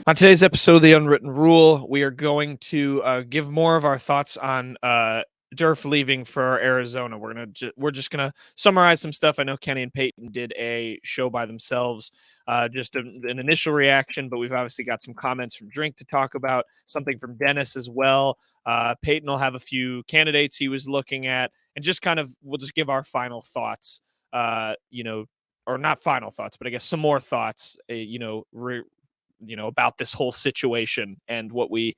On today's episode of The Unwritten Rule, we are going to give more of our thoughts on Durf leaving for Arizona. We're just gonna summarize some stuff. I know Kenny and Payton did a show by themselves, just an initial reaction, but we've obviously got some comments from Drink to talk about, something from Dennis as well. Payton will have a few candidates he was looking at, and we'll just give our final thoughts. Or not final thoughts, but I guess some more thoughts. About this whole situation and what we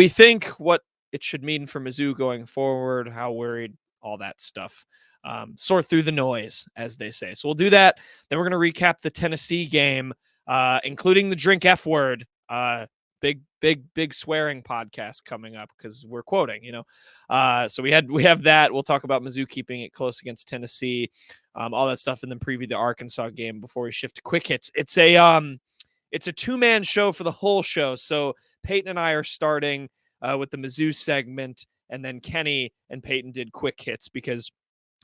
think, what it should mean for Mizzou going forward, how worried, all that stuff. Sort through the noise, as they say. So we'll do that. Then we're going to recap the Tennessee game, including the Drink F word. Big swearing podcast coming up because we're quoting, So we have that. We'll talk about Mizzou keeping it close against Tennessee, all that stuff, and then preview the Arkansas game before we shift to quick hits. It's a two-man show for the whole show. So Payton and I are starting with the Mizzou segment, and then Kenny and Payton did quick hits because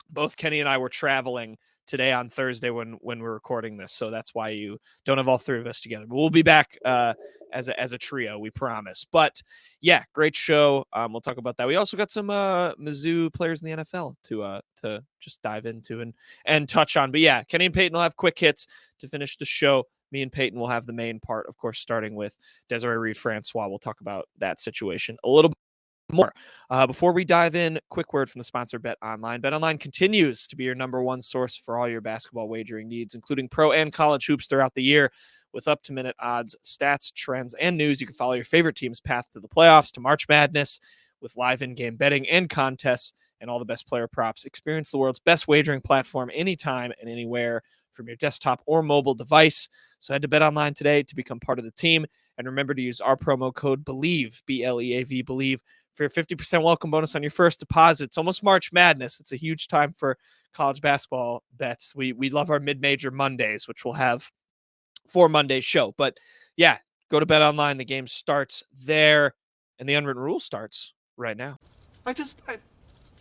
both Kenny and I were traveling today on Thursday when we're recording this. So that's why you don't have all three of us together. But we'll be back as a trio, we promise. But yeah, great show. We'll talk about that. We also got some Mizzou players in the NFL to just dive into and touch on. But yeah, Kenny and Payton will have quick hits to finish the show. Me and Payton will have the main part, of course, starting with Desireé Reed-Francois. We'll talk about that situation a little bit more. Before we dive in, quick word from the sponsor, Bet Online. Bet Online continues to be your number one source for all your basketball wagering needs, including pro and college hoops throughout the year. With up-to-minute odds, stats, trends, and news, you can follow your favorite team's path to the playoffs, to March Madness, with live in-game betting and contests and all the best player props. Experience the world's best wagering platform anytime and anywhere from your desktop or mobile device. So head to Bet Online today to become part of the team. And remember to use our promo code BELIEVE, B-L-E-A-V, BELIEVE, for your 50% welcome bonus on your first deposit. It's almost March Madness. It's a huge time for college basketball bets. We love our mid-major Mondays, which we'll have for Monday's show. But yeah, go to Bet Online. The game starts there, and the Unwritten Rule starts right now.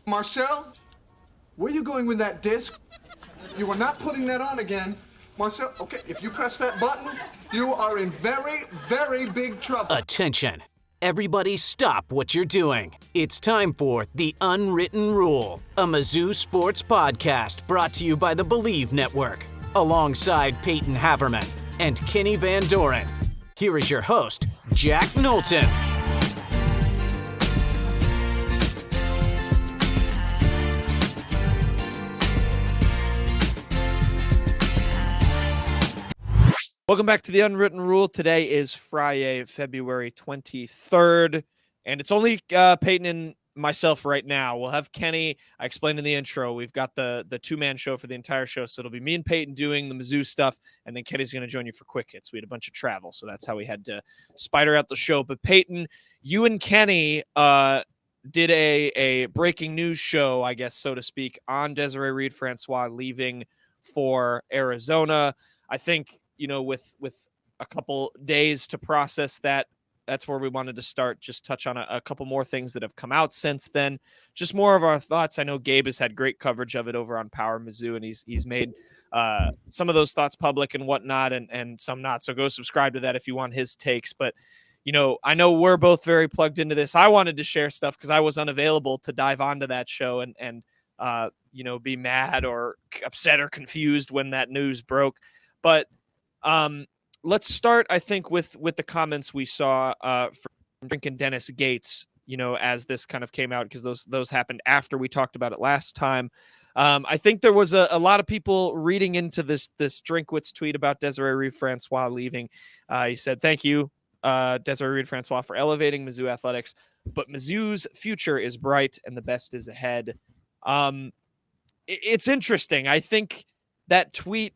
Marcel, where are you going with that disc? You are not putting that on again. Marcel, okay, if you press that button, you are in very, very big trouble. Attention. Everybody stop what you're doing. It's time for The Unwritten Rule, a Mizzou sports podcast brought to you by the Believe Network, alongside Payton Haverman and Kenny Van Doren. Here is your host, Jack Knowlton. Welcome back to the Unwritten Rule. Today is Friday, February 23rd, and it's only Payton and myself right now. We'll have Kenny. I explained in the intro, we've got the two-man show for the entire show, so it'll be me and Payton doing the Mizzou stuff, and then Kenny's going to join you for quick hits. We had a bunch of travel, so that's how we had to spider out the show. But Payton, you and Kenny did a breaking news show, I guess, so to speak, on Desireé Reed-Francois leaving for Arizona. I think, with a couple days to process that, that's where we wanted to start. Just touch on a couple more things that have come out since then. Just more of our thoughts. I know Gabe has had great coverage of it over on Power Mizzou, and he's made some of those thoughts public and whatnot, and some not. So go subscribe to that if you want his takes. But, I know we're both very plugged into this. I wanted to share stuff because I was unavailable to dive onto that show and be mad or upset or confused when that news broke. But let's start, I think, with the comments we saw from Drink and Dennis Gates, as this kind of came out, because those happened after we talked about it last time. I think there was a lot of people reading into this Drinkwitz tweet about Desireé Reed-Francois leaving. He said, "Thank you, Desireé Reed-Francois, for elevating Mizzou athletics, but Mizzou's future is bright and the best is ahead." It's interesting. I think that tweet,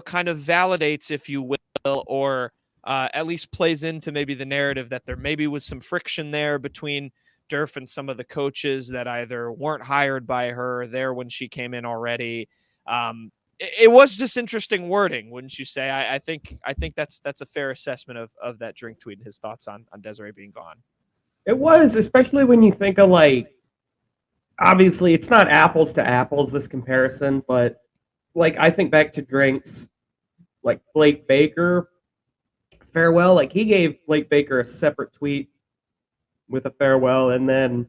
kind of validates, if you will, or at least plays into maybe the narrative that there maybe was some friction there between Durf and some of the coaches that either weren't hired by her there when she came in already. It was just interesting wording, wouldn't you say? I think that's a fair assessment of that Drink tweet and his thoughts on Desireé being gone. It was, especially when you think of, obviously it's not apples to apples, this comparison, but I think back to Drinks, Blake Baker farewell. Like, he gave Blake Baker a separate tweet with a farewell, and then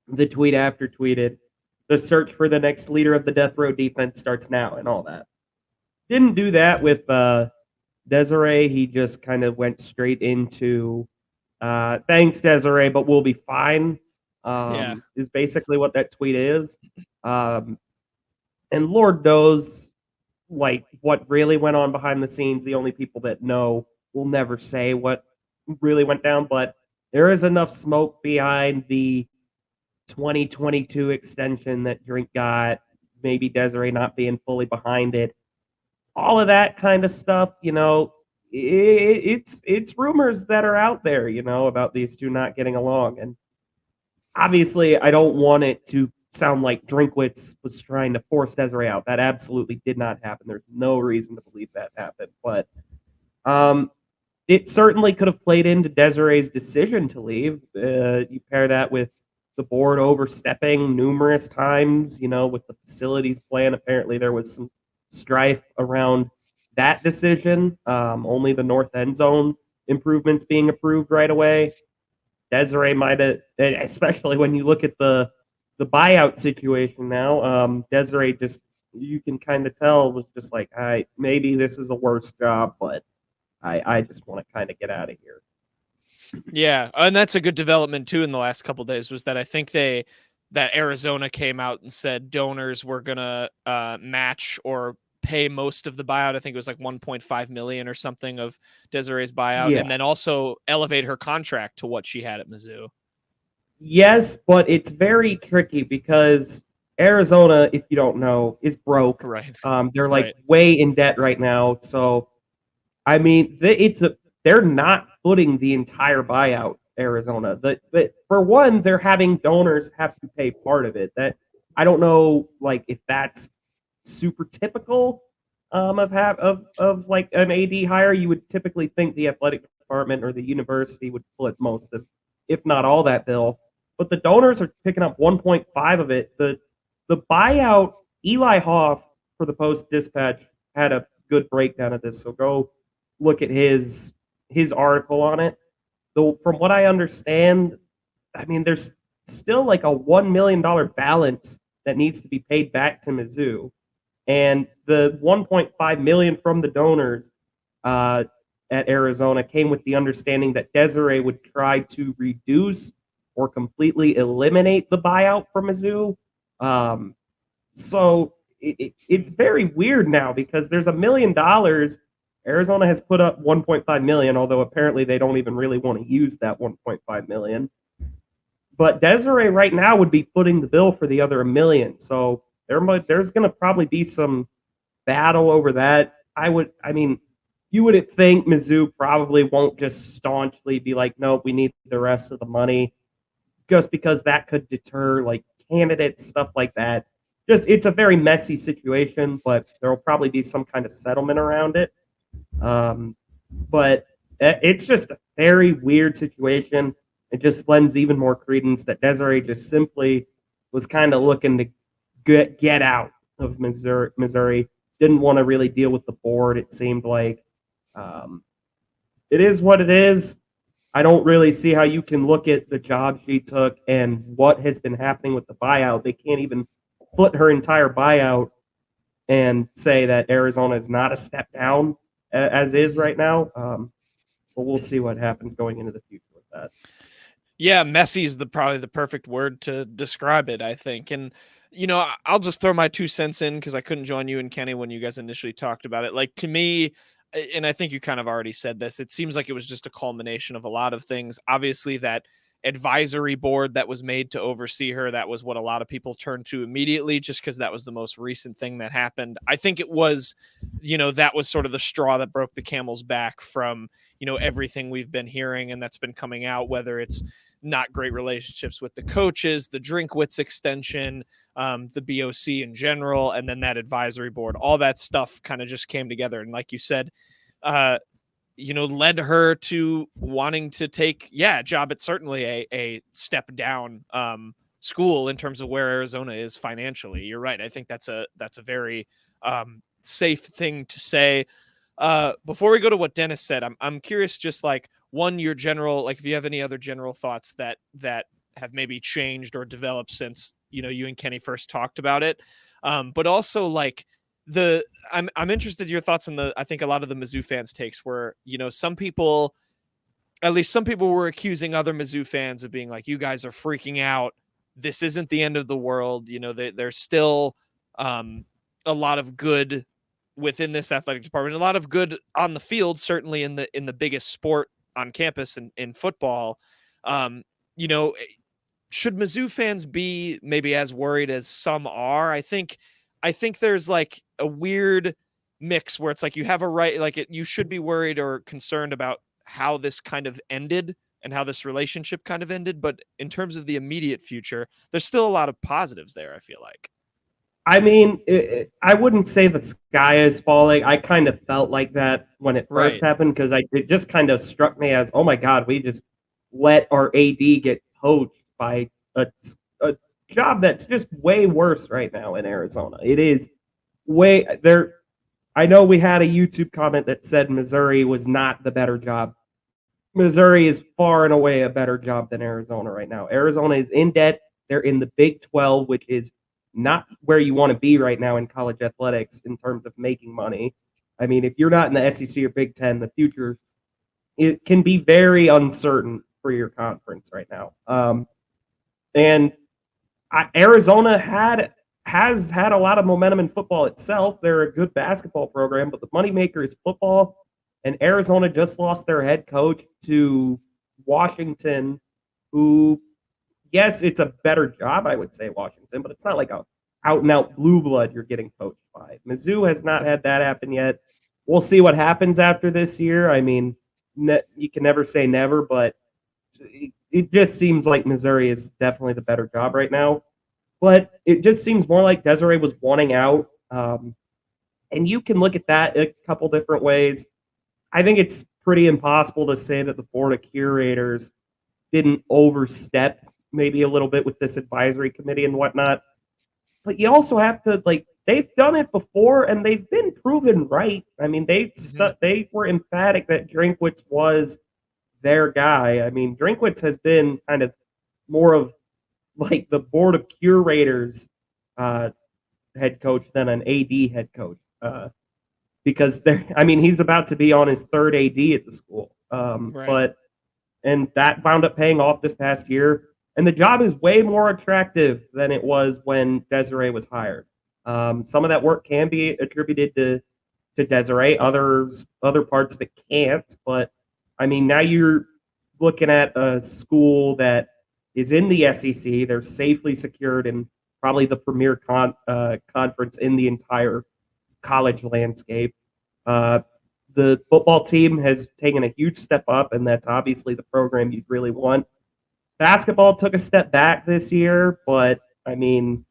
the tweet after tweeted, "The search for the next leader of the death row defense starts now," and all that. Didn't do that with Desireé. He just kind of went straight into, "Thanks, Desireé, but we'll be fine," Yeah. is basically what that tweet is. Um, and Lord knows, like, what really went on behind the scenes. The only people that know will never say what really went down, but there is enough smoke behind the 2022 extension that Drink got, maybe Desireé not being fully behind it. All of that kind of stuff, it's rumors that are out there, about these two not getting along. And obviously, I don't want it to sound like Drinkwitz was trying to force Desireé out. That absolutely did not happen. There's no reason to believe that happened. But it certainly could have played into Desiree's decision to leave. You pair that with the board overstepping numerous times, with the facilities plan. Apparently, there was some strife around that decision. Only the north end zone improvements being approved right away. Desireé might have, especially when you look at the buyout situation now. Desireé just, you can kind of tell, was just like, maybe this is a worse job, but I just want to kind of get out of here. Yeah, and that's a good development too in the last couple of days, was that I think that Arizona came out and said donors were gonna match or pay most of the buyout. I think it was like 1.5 million or something of Desiree's buyout, Yeah. and then also elevate her contract to what she had at Mizzou. Yes, but it's very tricky because Arizona, if you don't know, is broke. Right. They're like Right. way in debt right now. So, I mean, they're not footing the entire buyout. Arizona, for one, they're having donors have to pay part of it. That I don't know, like, if that's super typical of like an AD hire. You would typically think the athletic department or the university would foot most of, if not all, that bill. But the donors are picking up 1.5 of it. The buyout, Eli Hoff for the Post Dispatch had a good breakdown of this. So go look at his article on it. Though from what I understand, I mean, there's still like a $1 million balance that needs to be paid back to Mizzou. And the 1.5 million from the donors at Arizona came with the understanding that Desireé would try to reduce or completely eliminate the buyout from Mizzou. So it's very weird now because there's $1 million. Arizona has put up 1.5 million, although apparently they don't even really want to use that 1.5 million. But Desireé right now would be footing the bill for the other $1 million. So there's going to probably be some battle over that. You would think Mizzou probably won't just staunchly be like, no, we need the rest of the money, just because that could deter like candidates, stuff like that. It's a very messy situation, but there will probably be some kind of settlement around it. But it's just a very weird situation. It just lends even more credence that Desireé just simply was kind of looking to get out of Missouri. Didn't want to really deal with the board, it seemed like. It is what it is. I don't really see how you can look at the job she took and what has been happening with the buyout. They can't even foot her entire buyout and say that Arizona is not a step down as is right now. But we'll see what happens going into the future with that. Yeah, messy is probably the perfect word to describe it, I think. And I'll just throw my 2 cents in because I couldn't join you and Kenny when you guys initially talked about it. Like, to me, and I think you kind of already said this, it seems like it was just a culmination of a lot of things. Obviously, that advisory board that was made to oversee her, that was what a lot of people turned to immediately, just because that was the most recent thing that happened. I think it was, that was sort of the straw that broke the camel's back from, everything we've been hearing and that's been coming out, whether it's not great relationships with the coaches, the Drinkwitz extension, the BOC in general, and then that advisory board. All that stuff kind of just came together. And like you said, led her to wanting to take, a job at certainly a step down school in terms of where Arizona is financially. You're right. I think that's a very safe thing to say. Before we go to what Dennis said, I'm curious, just like your general, like if you have any other general thoughts that have maybe changed or developed since you and Kenny first talked about it, but also like I'm interested in your thoughts on I think a lot of the Mizzou fans' takes where some people were accusing other Mizzou fans of being like, you guys are freaking out. This isn't the end of the world. There's still a lot of good within this athletic department, a lot of good on the field, certainly in the biggest sport on campus and in football. Should Mizzou fans be maybe as worried as some are? I think there's like a weird mix where it's like you have a right, like you should be worried or concerned about how this kind of ended and how this relationship kind of ended. But in terms of the immediate future, there's still a lot of positives there, I feel like. I mean, I wouldn't say the sky is falling. I kind of felt like that when it first happened because it just kind of struck me as, oh my God, we just let our AD get poached by a job that's just way worse right now in Arizona. It is way there. I know we had a YouTube comment that said Missouri was not the better job. Missouri is far and away a better job than Arizona right now. Arizona is in debt. They're in the Big 12, which is not where you want to be right now in college athletics in terms of making money. I mean, if you're not in the SEC or Big 10, the future, it can be very uncertain for your conference right now. Arizona has had a lot of momentum in football itself. They're a good basketball program, but the moneymaker is football. And Arizona just lost their head coach to Washington, who, yes, it's a better job, I would say, Washington, but it's not like a out-and-out blue blood you're getting coached by. Mizzou has not had that happen yet. We'll see what happens after this year. I mean, you can never say never, but it just seems like Missouri is definitely the better job right now. But it just seems more like Desireé was wanting out. And you can look at that a couple different ways. I think it's pretty impossible to say that the Board of Curators didn't overstep maybe a little bit with this advisory committee and whatnot. But you also have to, they've done it before and they've been proven right. I mean, they were emphatic that Drinkwitz was their guy. I mean, Drinkwitz has been kind of more of like the Board of Curators head coach than an AD head coach. Because he's about to be on his third AD at the school. And that wound up paying off this past year. And the job is way more attractive than it was when Desireé was hired. Some of that work can be attributed to Desireé. Other parts of it can't. But, I mean, now you're looking at a school that is in the SEC. They're safely secured in probably the premier conference in the entire college landscape. The football team has taken a huge step up, and that's obviously the program you'd really want. Basketball took a step back this year, but I mean,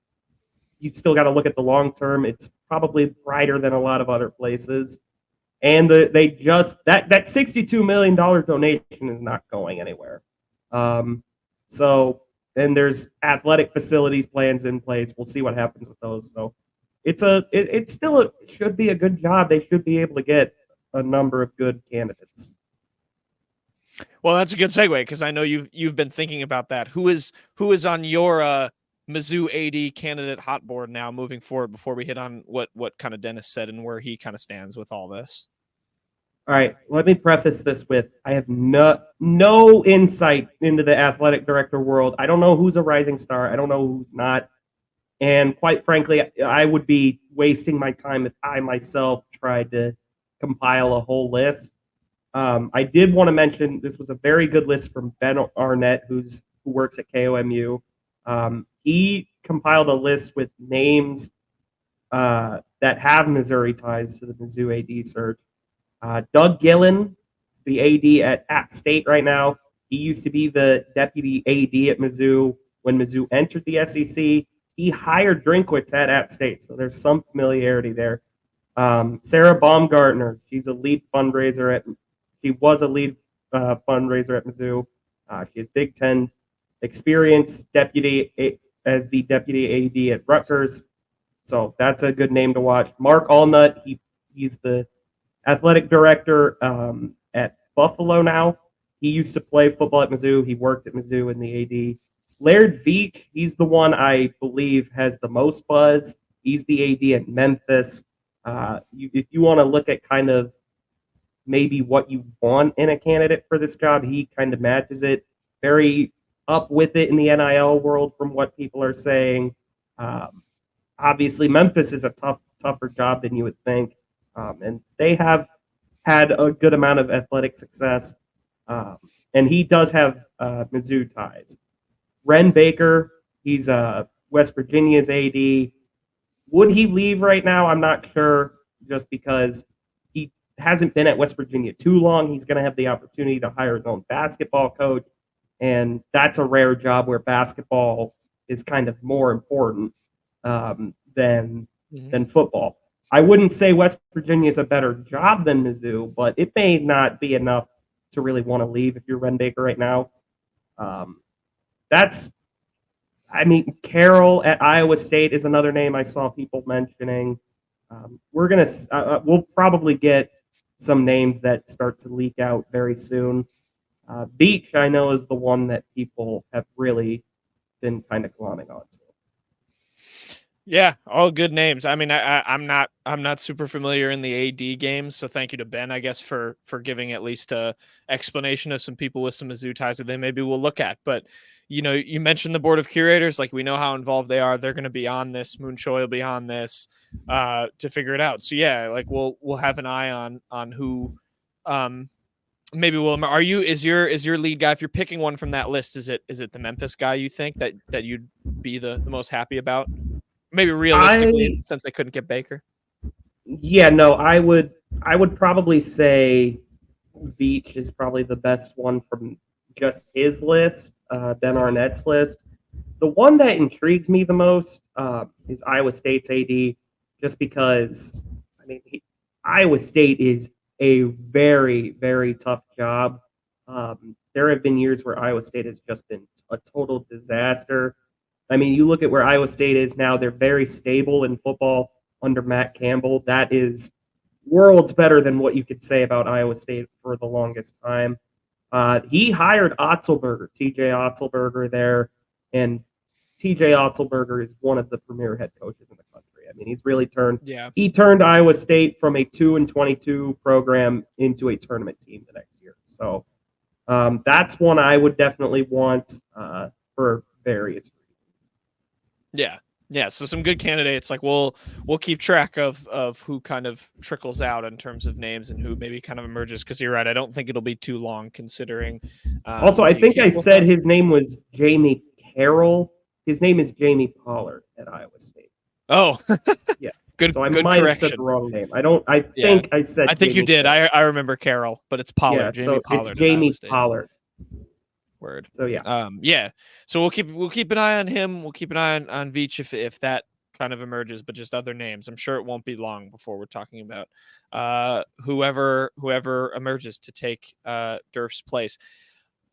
you still got to look at the long term. It's probably brighter than a lot of other places. And that $62 million donation is not going anywhere. And there's athletic facilities plans in place. We'll see what happens with those. So it should be a good job. They should be able to get a number of good candidates. Well, that's a good segue because I know you've been thinking about that. Who is on your Mizzou AD candidate hot board now moving forward before we hit on what kind of Dennis said and where he kind of stands with all this? All right, let me preface this with I have no insight into the athletic director world. I don't know who's a rising star. I don't know who's not. And quite frankly, I would be wasting my time if I myself tried to compile a whole list. I did want to mention this was a very good list from Ben Arnett, who works at KOMU. He compiled a list with names that have Missouri ties to the Mizzou AD search. Doug Gillen, the AD at App State right now, he used to be the deputy AD at Mizzou when Mizzou entered the SEC. He hired Drinkwitz at App State, so there's some familiarity there. Sarah Baumgartner, she was a lead fundraiser at Mizzou. She has Big Ten experience, as the deputy AD at Rutgers. So that's a good name to watch. Mark Allnut, he's the athletic director at Buffalo now. He used to play football at Mizzou. He worked at Mizzou in the AD. Laird Veach, he's the one I believe has the most buzz. He's the AD at Memphis. If you want to look at kind of maybe what you want in a candidate for this job, he kind of matches it. Very up with it in the NIL world from what people are saying. Obviously, Memphis is a tougher job than you would think, and they have had a good amount of athletic success, and he does have Mizzou ties. Ren Baker, he's West Virginia's AD. Would he leave right now? I'm not sure, just because he hasn't been at West Virginia too long. He's going to have the opportunity to hire his own basketball coach, and that's a rare job where basketball is kind of more important than football. I wouldn't say West Virginia is a better job than Mizzou, but it may not be enough to really want to leave if you're Ren Baker right now. Carroll at Iowa State is another name I saw people mentioning. We'll probably get some names that start to leak out very soon. Beach, I know, is the one that people have really been kind of glomming onto. Yeah, all good names. I mean, I'm not super familiar in the AD games, so thank you to Ben, I guess, for giving at least a explanation of some people with some Mizzou ties that they maybe we'll look at. But you mentioned the Board of Curators, like we know how involved they are. They're going to be on this. Moon Choi will be on this to figure it out. So yeah, like we'll have an eye on who maybe will. Is your lead guy, if you're picking one from that list, is it the Memphis guy you think that you'd be the most happy about? Maybe realistically, since they couldn't get Baker. Yeah, no, I would probably say Veach is probably the best one from just his list, Ben Arnett's list. The one that intrigues me the most is Iowa State's AD, just because, Iowa State is a very, very tough job. There have been years where Iowa State has just been a total disaster. You look at where Iowa State is now, they're very stable in football under Matt Campbell. That is worlds better than what you could say about Iowa State for the longest time. He hired Otzelberger, TJ Otzelberger there, and TJ Otzelberger is one of the premier head coaches in the country. He's really he turned Iowa State from a 2-22 program into a tournament team the next year. So that's one I would definitely want for various reasons. Yeah. So some good candidates. Like we'll keep track of who kind of trickles out in terms of names and who maybe kind of emerges. Because you're right, I don't think it'll be too long considering. Also, I think I said his name was Jamie Carroll. His name is Jamie Pollard at Iowa State. Oh, yeah. Good. So I good might correction. have said the wrong name. I think I said. I think Jamie you did. Carroll. I remember Carroll, but it's Pollard. Yeah, Jamie Pollard. it's Jamie Pollard. Word. So yeah. Yeah. So we'll keep an eye on him. We'll keep an eye on Veach if that kind of emerges, but just other names. I'm sure it won't be long before we're talking about whoever emerges to take Durf's place.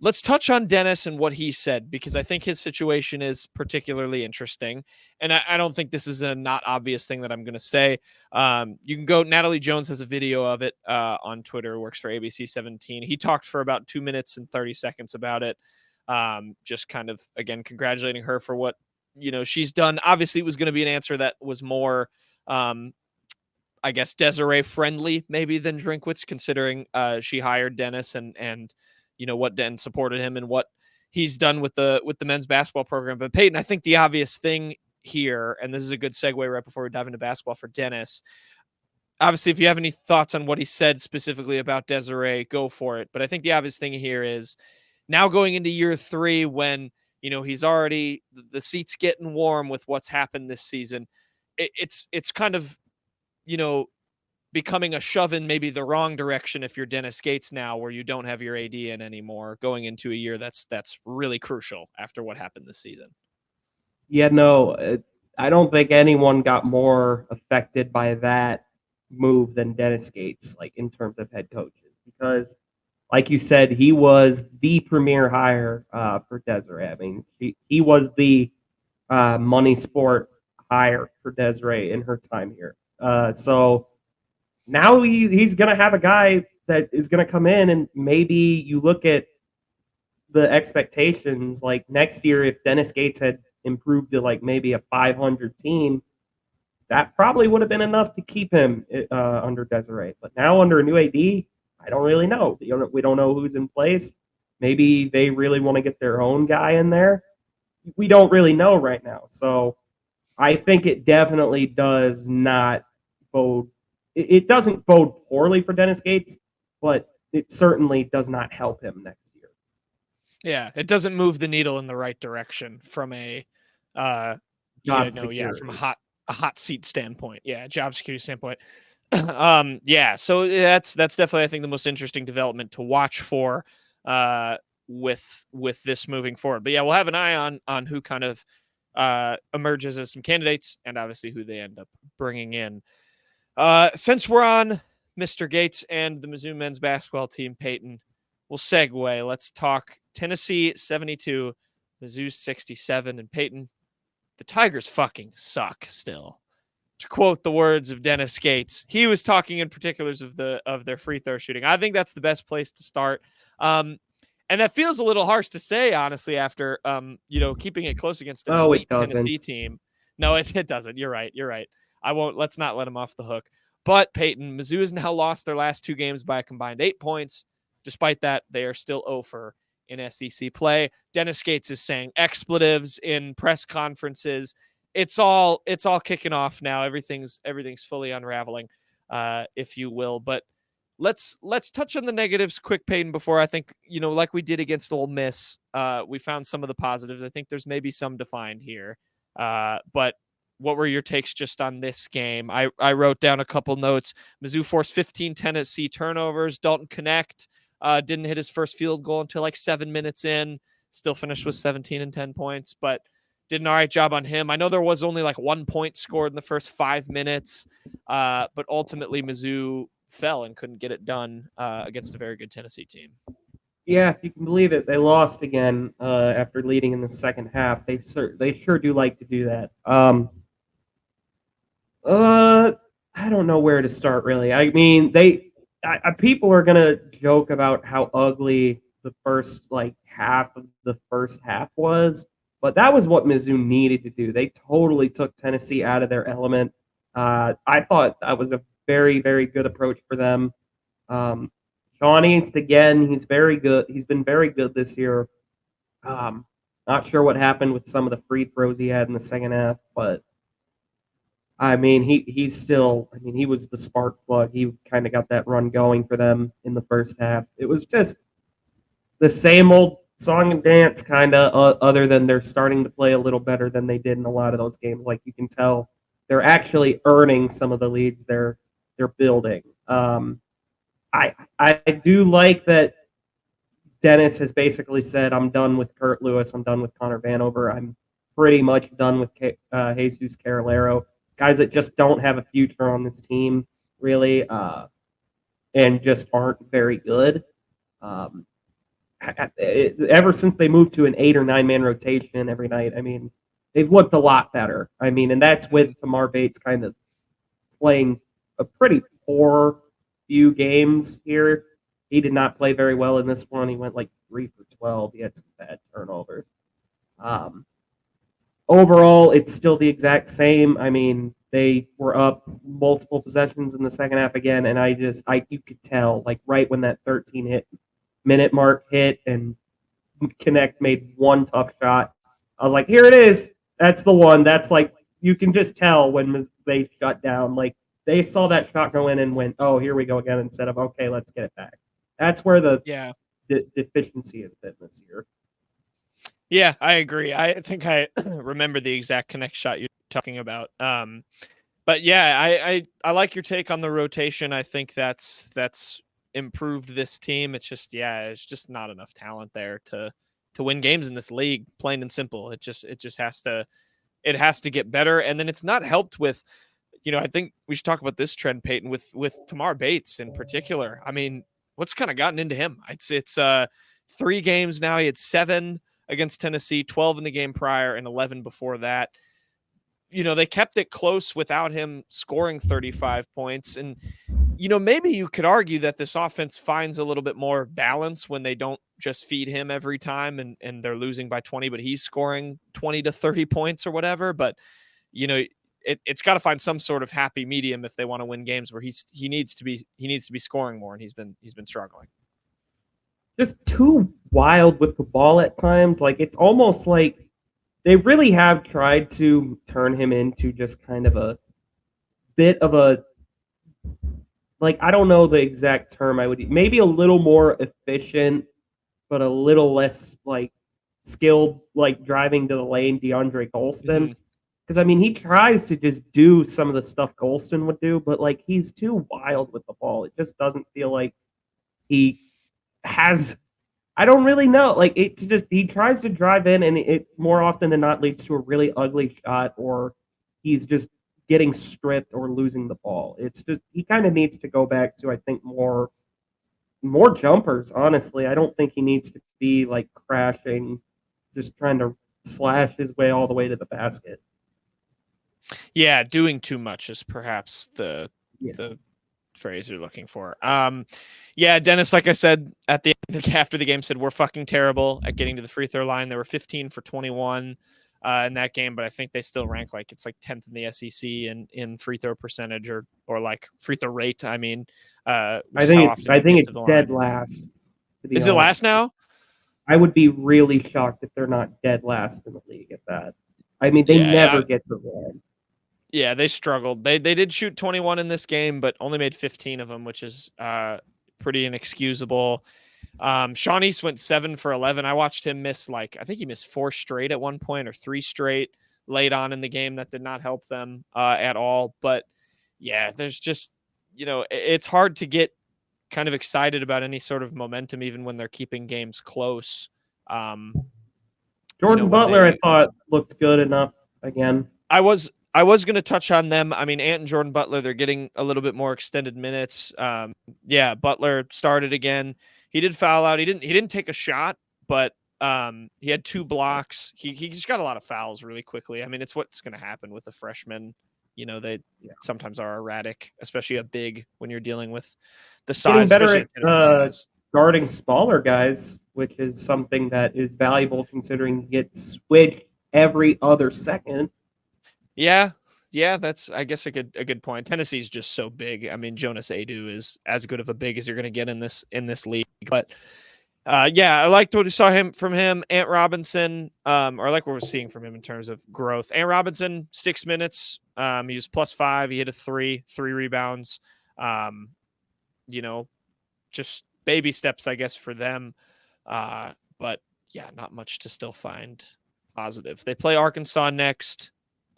Let's touch on Dennis and what he said, because I think his situation is particularly interesting. And I don't think this is a not obvious thing that I'm going to say. You can go, Natalie Jones has a video of it on Twitter, works for ABC 17. He talked for about 2 minutes and 30 seconds about it. Just kind of, again, congratulating her for what, she's done. Obviously it was going to be an answer that was more, I guess, Desireé friendly maybe than Drinkwitz, considering she hired Dennis and what Den supported him and what he's done with the men's basketball program. But Payton, I think the obvious thing here, and this is a good segue right before we dive into basketball for Dennis. Obviously, if you have any thoughts on what he said specifically about Desireé, go for it. But I think the obvious thing here is now going into year 3 when, he's already, the seat's getting warm with what's happened this season. It's kind of, becoming a shove in maybe the wrong direction if you're Dennis Gates now, where you don't have your AD in anymore, going into a year that's really crucial after what happened this season. Yeah, no, I don't think anyone got more affected by that move than Dennis Gates, like in terms of head coaches, because like you said, he was the premier hire for Desireé. He was the money sport hire for Desireé in her time here. So now he's going to have a guy that is going to come in, and maybe you look at the expectations like next year, if Dennis Gates had improved to like maybe a 500 team, that probably would have been enough to keep him under Desireé. But now under a new AD, I don't really know. We don't know who's in place. Maybe they really want to get their own guy in there. We don't really know right now. So I think it definitely does not bode. It doesn't bode poorly for Dennis Gates, but it certainly does not help him next year. Yeah, it doesn't move the needle in the right direction from a from a hot seat standpoint. Yeah, job security standpoint. So that's definitely, I think, the most interesting development to watch for with this moving forward. But yeah, we'll have an eye on who kind of emerges as some candidates, and obviously who they end up bringing in. Since we're on Mr. Gates and the Mizzou men's basketball team, Payton, we'll segue. Let's talk Tennessee 72, Mizzou 67, and Payton, the Tigers fucking suck still. To quote the words of Dennis Gates, he was talking in particulars of their free throw shooting. I think that's the best place to start. And that feels a little harsh to say, honestly, after keeping it close against an elite Tennessee team. No, it doesn't. You're right. Let's not let him off the hook. But Payton, Mizzou has now lost their last 2 games by a combined 8 points. Despite that, they are still 0-for in SEC play. Dennis Gates is saying expletives in press conferences. It's all kicking off now. Everything's fully unraveling, if you will. But let's touch on the negatives quick, Payton, before I think, like we did against Ole Miss, we found some of the positives. I think there's maybe some defined here. But what were your takes just on this game? I wrote down a couple notes. Mizzou forced 15 Tennessee turnovers. Dalton Connect didn't hit his first field goal until like 7 minutes in. Still finished with 17 and 10 points, but did an all right job on him. I know there was only like 1 point scored in the first 5 minutes, but ultimately Mizzou fell and couldn't get it done against a very good Tennessee team. Yeah, if you can believe it, they lost again after leading in the second half. They sure do like to do that. I don't know where to start, really. I mean, people are gonna joke about how ugly the first half of the first half was, but that was what Mizzou needed to do. They totally took Tennessee out of their element. I thought that was a very, very good approach for them. Sean East, again, he's very good. He's been very good this year. Not sure what happened with some of the free throws he had in the second half, but I mean, he's still. I mean, he was the spark plug. He kind of got that run going for them in the first half. It was just the same old song and dance, kind of. Other than they're starting to play a little better than they did in a lot of those games. Like you can tell, they're actually earning some of the leads they're building. I do like that Dennis has basically said, I'm done with Kurt Lewis. I'm done with Connor Vanover. I'm pretty much done with Jesus Carolero. Guys that just don't have a future on this team, really, and just aren't very good. Ever since they moved to an 8 or 9 man rotation every night, I mean, they've looked a lot better. I mean, and that's with Tamar Bates kind of playing a pretty poor few games here. He did not play very well in this one. He went like 3 for 12. He had some bad turnovers. Overall, it's still the exact same. I mean, they were up multiple possessions in the second half again, and you could tell, like right when that 13-minute mark hit and Connect made one tough shot, I was like, here it is. That's the one. That's like, you can just tell when they shut down. Like, they saw that shot go in and went, oh, here we go again, instead of, okay, let's get it back. That's where the deficiency has been this year. Yeah, I agree. I think I remember the exact Connect shot you're talking about. But yeah, I like your take on the rotation. I think that's improved this team. It's just not enough talent there to win games in this league, plain and simple. It just has to get better. And then it's not helped with, I think we should talk about this trend, Payton, with Tamar Bates in particular. I mean, what's kind of gotten into him? It's 3 games now. He had 7 against Tennessee, 12 in the game prior, and 11 before that. they kept it close without him scoring 35 points. And, maybe you could argue that this offense finds a little bit more balance when they don't just feed him every time and they're losing by 20, but he's scoring 20 to 30 points or whatever. But, it's got to find some sort of happy medium if they want to win games where he needs to be scoring more, and he's been struggling. Just too wild with the ball at times. Like, it's almost like they really have tried to turn him into just kind of a bit of a, like, I don't know the exact term I would use. Maybe a little more efficient, but a little less like skilled, like driving to the lane DeAndre Golston. Mhm. Because, I mean, he tries to just do some of the stuff Golston would do, but, like, he's too wild with the ball. It just doesn't feel like he has – I don't really know. Like, it's just – he tries to drive in, and it more often than not leads to a really ugly shot, or he's just getting stripped or losing the ball. It's just – he kind of needs to go back to, I think, more jumpers, honestly. I don't think he needs to be, like, crashing, just trying to slash his way all the way to the basket. Yeah, doing too much is perhaps the phrase you're looking for. Yeah, Dennis, like I said at the end after the game, said we're fucking terrible at getting to the free throw line. They were 15 for 21 in that game, but I think they still rank like it's like 10th in the SEC in free throw percentage or like free throw rate. I mean, I think it's dead line. last. Is it last now? I would be really shocked if they're not dead last in the league at that. I mean, they never get to one. Yeah, they struggled. They did shoot 21 in this game, but only made 15 of them, which is pretty inexcusable. Sean East went 7 for 11. I watched him miss I think he missed 4 straight at one point or 3 straight late on in the game. That did not help them at all. But yeah, there's just, it's hard to get kind of excited about any sort of momentum, even when they're keeping games close. Jordan Butler, I thought, looked good enough again. I was going to touch on them. I mean, Ant and Jordan Butler, they're getting a little bit more extended minutes. Butler started again. He did foul out. He didn't take a shot, but he had 2 blocks. He just got a lot of fouls really quickly. I mean, it's what's going to happen with a freshman. They sometimes are erratic, especially a big when you're dealing with the size. Getting better at guarding smaller guys, which is something that is valuable considering you get switched every other second. Yeah, that's I guess a good point. Tennessee's just so big. I mean, Jonas Adu is as good of a big as you're going to get in this league. But I liked what we saw from him. Ant Robinson, or I like what we're seeing from him in terms of growth. Ant Robinson, 6 minutes. He was +5. He hit a 3 rebounds. Just baby steps, I guess, for them. But yeah, not much to still find positive. They play Arkansas next.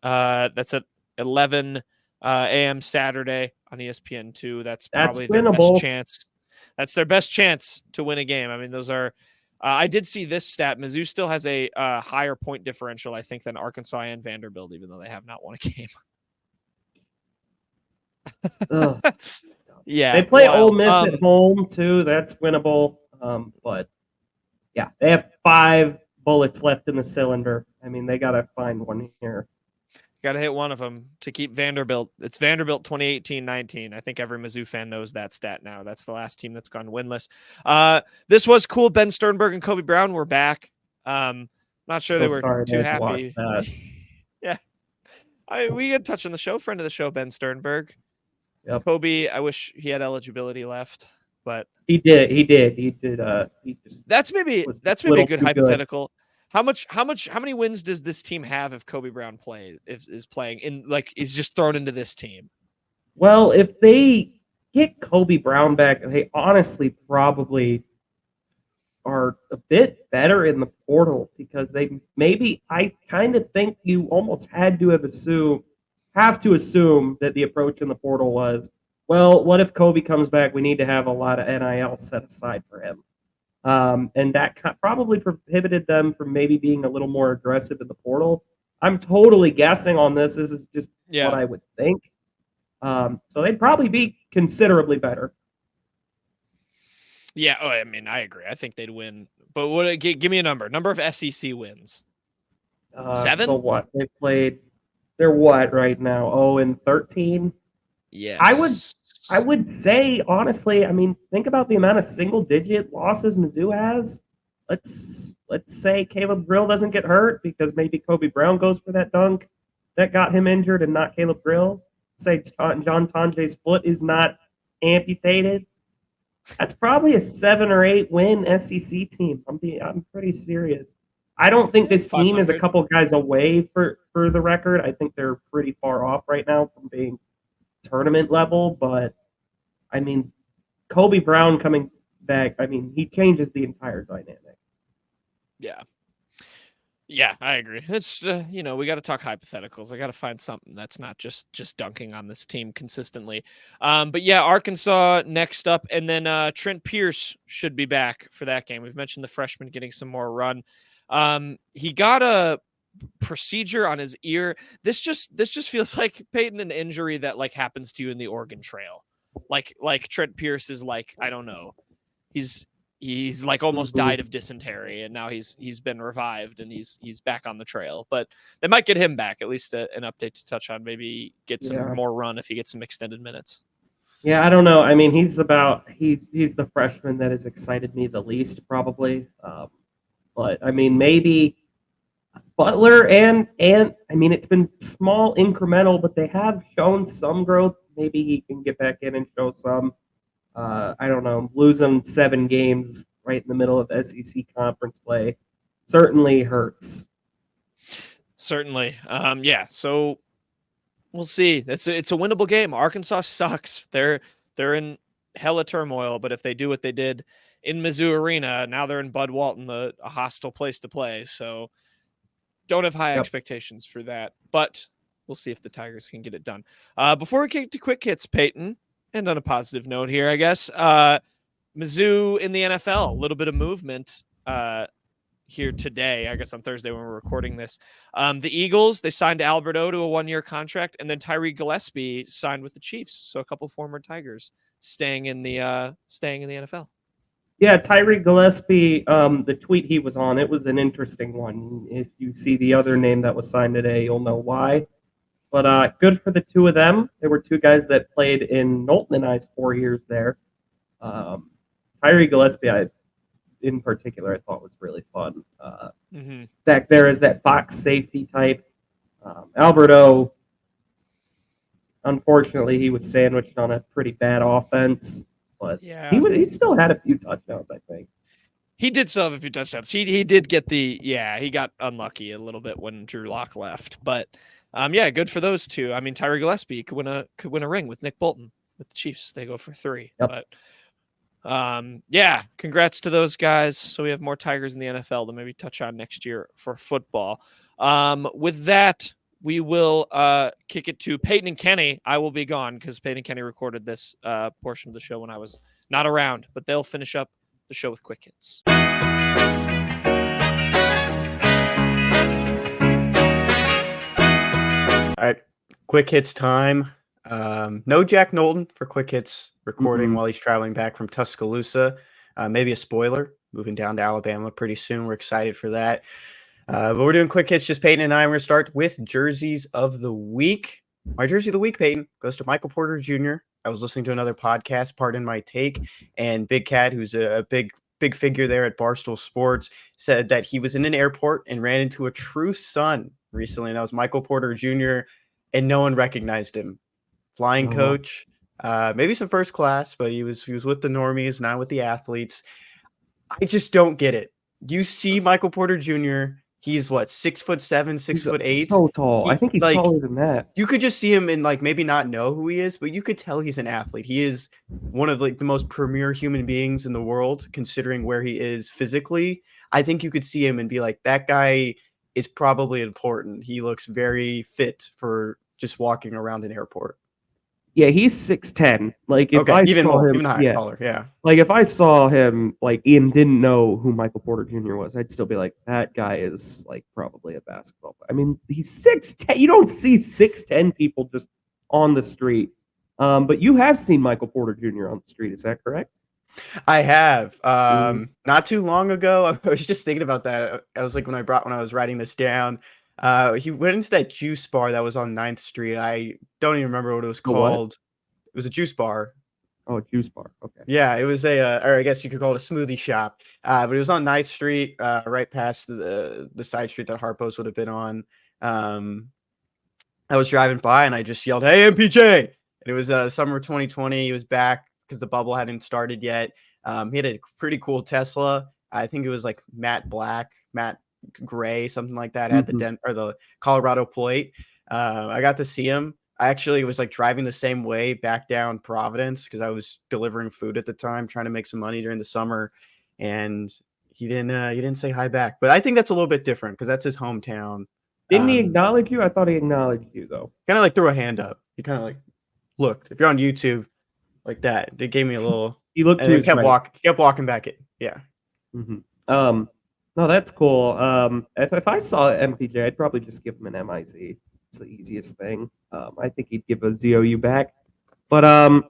That's at 11 a.m. Saturday on ESPN2. That's probably their best chance. That's their best chance to win a game. I mean, those are. I did see this stat. Mizzou still has a higher point differential, I think, than Arkansas and Vanderbilt, even though they have not won a game. Yeah, they play Ole Miss at home too. That's winnable. But yeah, they have 5 bullets left in the cylinder. I mean, they got to find one here. Got to hit one of them to keep Vanderbilt. It's Vanderbilt 2018-19. I think every Mizzou fan knows that stat now. That's the last team that's gone winless. This was cool. Ben Sternberg and Kobe Brown were back. Not sure they were too happy. Yeah. We had touch on the show. Friend of the show, Ben Sternberg. Yep. Kobe, I wish he had eligibility left, but he did. He just that's maybe a good hypothetical. How many wins does this team have if Kobe Brown is playing in is just thrown into this team? Well, if they get Kobe Brown back, they honestly probably are a bit better in the portal because I kind of think you almost had to have to assume that the approach in the portal was, well, what if Kobe comes back? We need to have a lot of NIL set aside for him. And that probably prohibited them from maybe being a little more aggressive in the portal. I'm totally guessing on this. This is just what I would think. So they'd probably be considerably better. Yeah, I mean, I agree. I think they'd win. But give me a number. Number of SEC wins. 7? So what? They played They're what right now? 0-13. Yes. I would say honestly. I mean, think about the amount of single-digit losses Mizzou has. Let's say Caleb Grill doesn't get hurt because maybe Kobe Brown goes for that dunk that got him injured and not Caleb Grill. Say John Tonje's foot is not amputated. That's probably a 7 or 8 win SEC team. I'm pretty serious. I don't think this team is a 500. couple guys away for the record. I think they're pretty far off right now from being tournament level. But I mean, Kobe Brown coming back. I mean, he changes the entire dynamic. Yeah. Yeah, I agree. It's we got to talk hypotheticals. I got to find something that's not just dunking on this team consistently. But yeah, Arkansas next up, and then Trent Pierce should be back for that game. We've mentioned the freshman getting some more run. He got a procedure on his ear. This just feels like, Payton, an injury that like happens to you in the Oregon Trail. Like Trent Pierce is like, I don't know. He's like almost died of dysentery, and now he's been revived and he's back on the trail. But they might get him back, at least an update to touch on. Maybe get some more run if he gets some extended minutes. Yeah, I don't know. I mean, he's the freshman that has excited me the least, probably. But I mean, maybe Butler and I mean, it's been small, incremental, but they have shown some growth. Maybe he can get back in and show some. I don't know, losing 7 games right in the middle of SEC conference play certainly hurts. Certainly. Yeah, so we'll see. It's a winnable game. Arkansas sucks. They're in hella turmoil, but if they do what they did in Mizzou Arena, now they're in Bud Walton, a hostile place to play. So don't have high expectations for that, but we'll see if the Tigers can get it done. Before we get to quick hits, Payton, and on a positive note here, I guess, Mizzou in the NFL, a little bit of movement here today, I guess on Thursday when we're recording this. The Eagles, they signed Albert O to a 1-year contract, and then Tyree Gillespie signed with the Chiefs. So a couple former Tigers staying in the NFL. Yeah, Tyree Gillespie, the tweet he was on, it was an interesting one. If you see the other name that was signed today, you'll know why. But good for the two of them. There were 2 guys that played in Knowlton and I's 4 years there. Tyree Gillespie, in particular, I thought was really fun. Back there is that box safety type. Alberto, unfortunately, he was sandwiched on a pretty bad offense, but he still had a few touchdowns, I think. He did still have a few touchdowns. He did get he got unlucky a little bit when Drew Lock left, but good for those two. I mean, Tyree Gillespie could win a ring with Nick Bolton with the Chiefs. They go for 3. Yep. But congrats to those guys. So we have more Tigers in the NFL to maybe touch on next year for football. With that, we will kick it to Payton and Kenny. I will be gone because Payton and Kenny recorded this portion of the show when I was not around, but they'll finish up the show with quick hits. All right, quick hits time. No Jack Knowlton for quick hits recording while he's traveling back from Tuscaloosa. Maybe a spoiler, moving down to Alabama pretty soon. We're excited for that. But we're doing quick hits, just Payton and I. We're going to start with jerseys of the week. My jersey of the week, Payton, goes to Michael Porter Jr. I was listening to another podcast, Pardon My Take, and Big Cat, who's a big figure there at Barstool Sports, said that he was in an airport and ran into a true son recently, and that was Michael Porter Jr., and no one recognized him. Flying coach, maybe some first class, but he was with the normies, not with the athletes. I just don't get it. You see Michael Porter Jr., he's what, 6'7", 6'8". So tall. I think he's taller than that. You could just see him and maybe not know who he is, but you could tell he's an athlete. He is one of the most premier human beings in the world, considering where he is physically. I think you could see him and be like, that guy is probably important. He looks very fit for just walking around an airport. Yeah, he's 6'10". Like if I saw him, taller, yeah. Like if I saw him, Ian didn't know who Michael Porter Jr. was, I'd still be like, that guy is probably a basketball player. I mean, he's 6'10". You don't see 6'10" people just on the street. But you have seen Michael Porter Jr. on the street, is that correct? I have. Not too long ago, I was just thinking about that. I was like, when I was writing this down, He went into that juice bar that was on 9th Street. I don't even remember what it was A what? called. It was a juice bar. Oh, a juice bar. Okay. Yeah, it was or I guess you could call it a smoothie shop. But it was on 9th Street, right past the side street that Harpo's would have been on. I was driving by and I just yelled, "Hey, MPJ!" And it was summer 2020. He was back because the bubble hadn't started yet. He had a pretty cool Tesla. I think it was like matte gray, something like that. Had the Colorado plate. I got to see him. I actually was like driving the same way back down Providence because I was delivering food at the time, trying to make some money during the summer, and he didn't say hi back. But I think that's a little bit different because that's his hometown. Didn't he acknowledge you? I thought he acknowledged you though. Kind of like threw a hand up. He kind of like looked. If you're on YouTube, like that, they gave me a little. He looked. And then kept walking back in. Yeah. Mm-hmm. No, that's cool. If I saw MPJ, I'd probably just give him an MIZ. It's the easiest thing. I think he'd give a ZOU back. But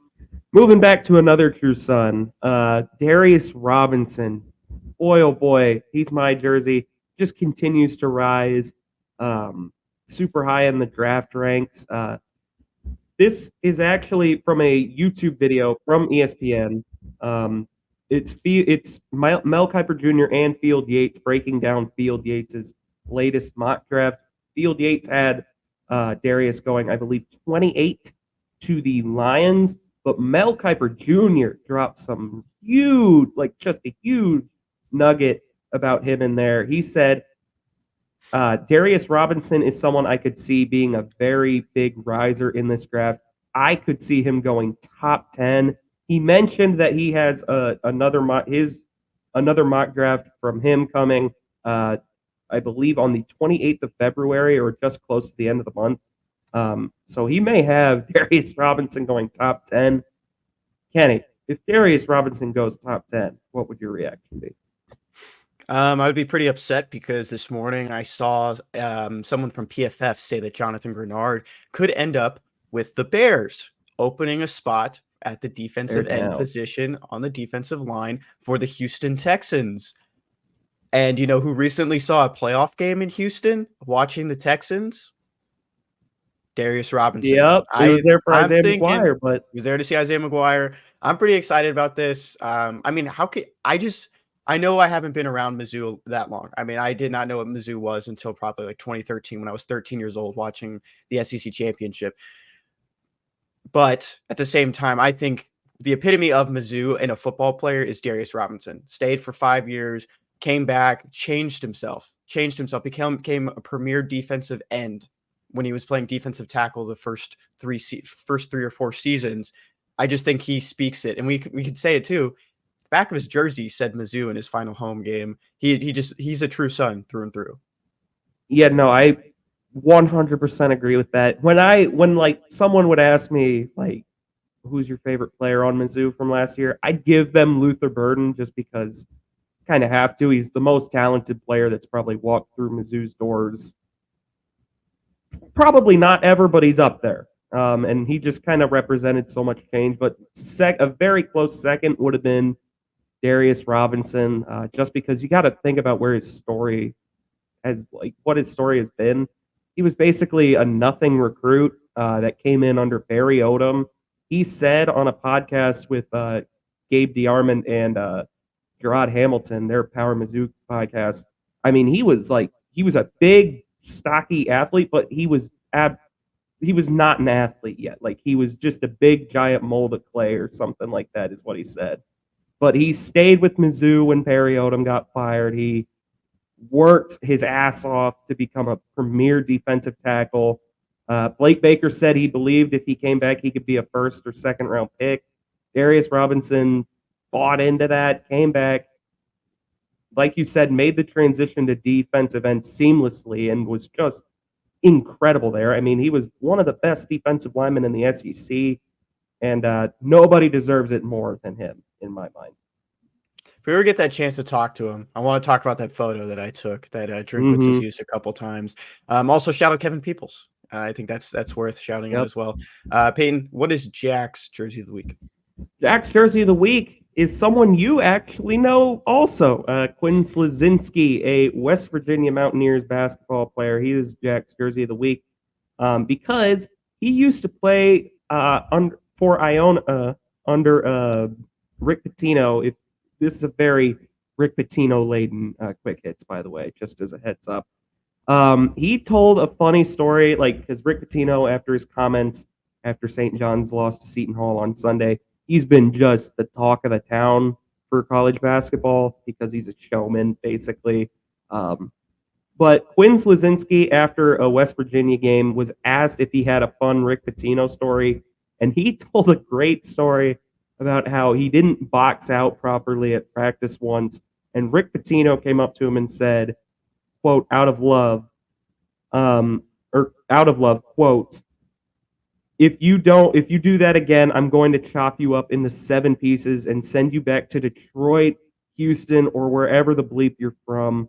moving back to another true son, Darius Robinson. Boy, oh boy, he's my jersey. Just continues to rise. Super high in the draft ranks. This is actually from a YouTube video from ESPN. It's Mel Kiper Jr. and Field Yates breaking down Field Yates' latest mock draft. Field Yates had Darius going, I believe, 28 to the Lions, but Mel Kiper Jr. dropped some huge, like just a huge nugget about him in there. He said, Darius Robinson is someone I could see being a very big riser in this draft. I could see him going top 10. He mentioned that he has another mock draft from him coming, I believe, on the 28th of February or just close to the end of the month. So he may have Darius Robinson going top 10. Kenny, if Darius Robinson goes top 10, what would your reaction be? I would be pretty upset because this morning I saw someone from PFF say that Jonathan Grenard could end up with the Bears opening a spot at the defensive end position on the defensive line for the Houston Texans. And you know who recently saw a playoff game in Houston watching the Texans? Darius Robinson. Yep, he was there for Isaiah McGuire, but he was there to see Isaiah McGuire. I'm pretty excited about this. I mean, I know I haven't been around Mizzou that long. I mean, I did not know what Mizzou was until probably like 2013 when I was 13 years old watching the SEC championship. But at the same time, I think the epitome of Mizzou and a football player is Darius Robinson. Stayed for 5 years, came back, changed himself, became a premier defensive end when he was playing defensive tackle the first three or four seasons. I just think he speaks it. And we could say it too. Back of his jersey said Mizzou in his final home game. He's a true son through and through. Yeah, no, I 100% agree with that. When like someone would ask me like, who's your favorite player on Mizzou from last year, I'd give them Luther Burden just because kind of have to. He's the most talented player that's probably walked through Mizzou's doors. Probably not ever, but he's up there. And he just kind of represented so much change. But a very close second would have been Darius Robinson, just because you got to think about where his story what his story has been. He was basically a nothing recruit that came in under Barry Odom. He said on a podcast with Gabe DeArmond and Gerard Hamilton, their Power Mizzou podcast. I mean, he was a big, stocky athlete, but he was not an athlete yet. Like he was just a big, giant mold of clay or something like that, is what he said. But he stayed with Mizzou when Barry Odom got fired. He worked his ass off to become a premier defensive tackle. Blake Baker said he believed if he came back, he could be a first or second round pick. Darius Robinson bought into that, came back, like you said, made the transition to defensive end seamlessly and was just incredible there. I mean, he was one of the best defensive linemen in the SEC, and nobody deserves it more than him, in my mind. If we ever get that chance to talk to him, I want to talk about that photo that I took that Drinkwitz has used a couple times. Also, shout out Kevin Peoples. I think that's worth shouting out as well. Payton, what is Jack's jersey of the week? Jack's jersey of the week is someone you actually know also. Quinn Slazinski, a West Virginia Mountaineers basketball player. He is Jack's Jersey of the Week because he used to play for Iona under Rick Pitino. This is a very Rick Pitino-laden quick hits, by the way, just as a heads up. He told a funny story, because Rick Pitino, after his comments after St. John's lost to Seton Hall on Sunday, he's been just the talk of the town for college basketball because he's a showman, basically. But Quinn Slazinski, after a West Virginia game, was asked if he had a fun Rick Pitino story, and he told a great story about how he didn't box out properly at practice once, and Rick Pitino came up to him and said, quote, out of love, quote, if you do that again, I'm going to chop you up into 7 pieces and send you back to Detroit, Houston, or wherever the bleep you're from.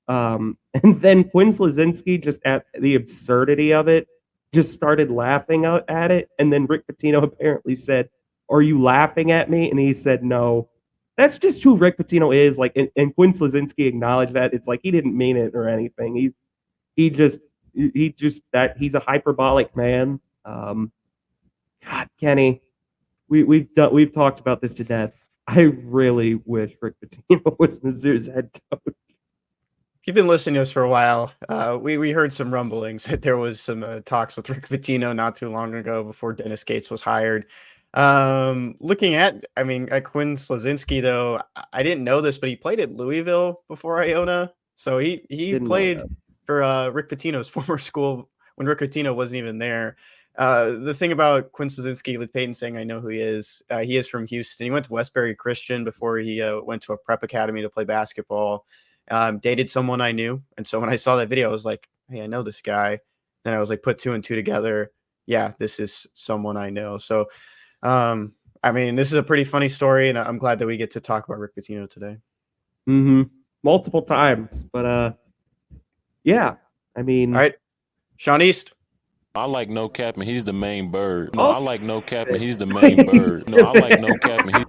And then Quinn Slazinski, just at the absurdity of it, just started laughing at it. And then Rick Pitino apparently said, are you laughing at me? And he said, no. That's just who Rick Pitino is. And Quinn Slazinski acknowledged that. It's like he didn't mean it or anything. He's a hyperbolic man. God, Kenny, we've talked about this to death. I really wish Rick Pitino was Mizzou's head coach. If you've been listening to us for a while, we heard some rumblings that there was some talks with Rick Pitino not too long ago before Dennis Gates was hired. Looking at Quinn Slazinski, though, I didn't know this, but he played at Louisville before Iona. So he played for Rick Pitino's former school when Rick Pitino wasn't even there. The thing about Quinn Slazinski, with Payton saying I know who he is from Houston. He went to Westbury Christian before he went to a prep academy to play basketball. Dated someone I knew. And so when I saw that video, I was like, hey, I know this guy. Then I was like, put 2 and 2 together. Yeah, this is someone I know. So, this is a pretty funny story, and I'm glad that we get to talk about Rick Pitino today. Multiple times, but yeah, all right, Sean East. I like No Cap, and he's the main bird. I like No Cap, and he's the main bird. I like No Cap, and he's.